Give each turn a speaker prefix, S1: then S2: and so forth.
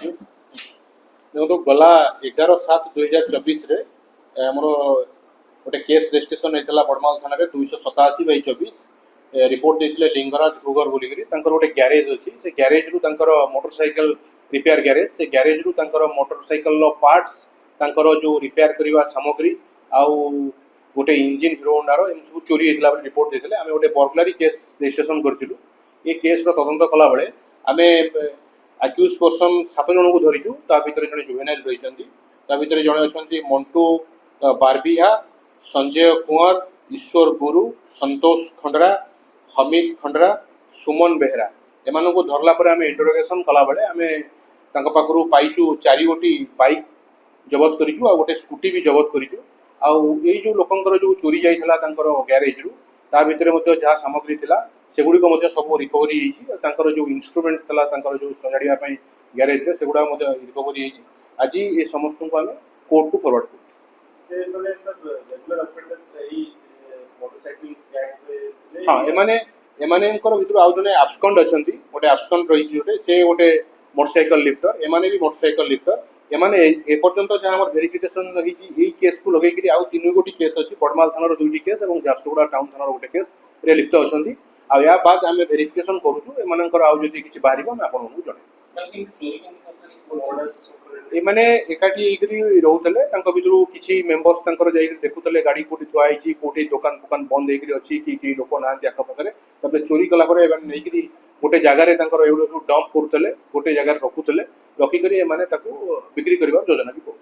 S1: देखो गला 11/7/2024 रे आमर गोटे केस रेजिस्ट्रेशन होता बड़माल थाना 287/24 रिपोर्ट देते लिंगराज भुगर बोलिकी गोटे ग्यारेज अच्छी से ग्यारेज रु मोटरसाइकेल रिपेयर ग्यारेज से ग्यारेज रु मोटरसाइकेल पार्ट्स जो रिपेयर करने सामग्री आउ गोटे इंजिन हिरो होंडार एम सब चोरी होता रिपोर्ट देते आम गोटे बर्गलारी केस रेजिस्ट्रेशन करूँ। ये केस तदंत कला बेले आम आक्यूज पर्सन 7 जन को धरीचु भितर जड़े जुवेनाइल रही भितर जड़े अच्छा मंटू बारबिहा संजय कुंवर ईश्वर गुरु संतोष खंडरा हमिद खंडरा सुमन बेहरा एम को धरला आम इंटरोगेशन कला बेले आम पाखु पाइचु 4 गोटी बाइक जबत करूँ आ गोटे स्कूटी भी जबत करूँ आई जो लोकंर जो चोरी जाइला ग्यारेज रु ता भितर जहाँ सामग्री थिला सेगुड़िक सब रिकवरी होती जो इन्स्ट्रुमेंट था जो सजाड़ा ग्यारेज से सेगुड़ा रिकवरी होती आज ये समस्त को आम कोर्ट को फॉरवर्ड कर। हाँ एमाने भितर आउ जने आब्सकंड अच्छा गोटे आब्सकंड रही गोटे से गोटे मोटरसाइकेल लिफ्टर एमाने भी मोटरसाइकेल लिफ्टर एमाने एपर्यंत जहाँ भेरिफिकेशन रही केस को लगे आउ 3 गोटी केस अच्छी बड़माल थाना 2टी केस और झारसुगुड़ा टाउन थाना गोटे केस लिप्त अच्छा आ बाद आम भेरिफिकेशन करूँ एमर आउ जब किसी बाहर आम आपको जन एमाने एकाठी रोते भर किसी मेम्बर्स देखुले गाड़ी कौटी थुआई कौटी दुकान फुकान बंद अच्छी कि लोक ना आखपाखे चोरी कलापर नहीं गोटे जगार डंप करुले गोटे जगार रखुले रखिक बिक्री कर योजना भी करूँ।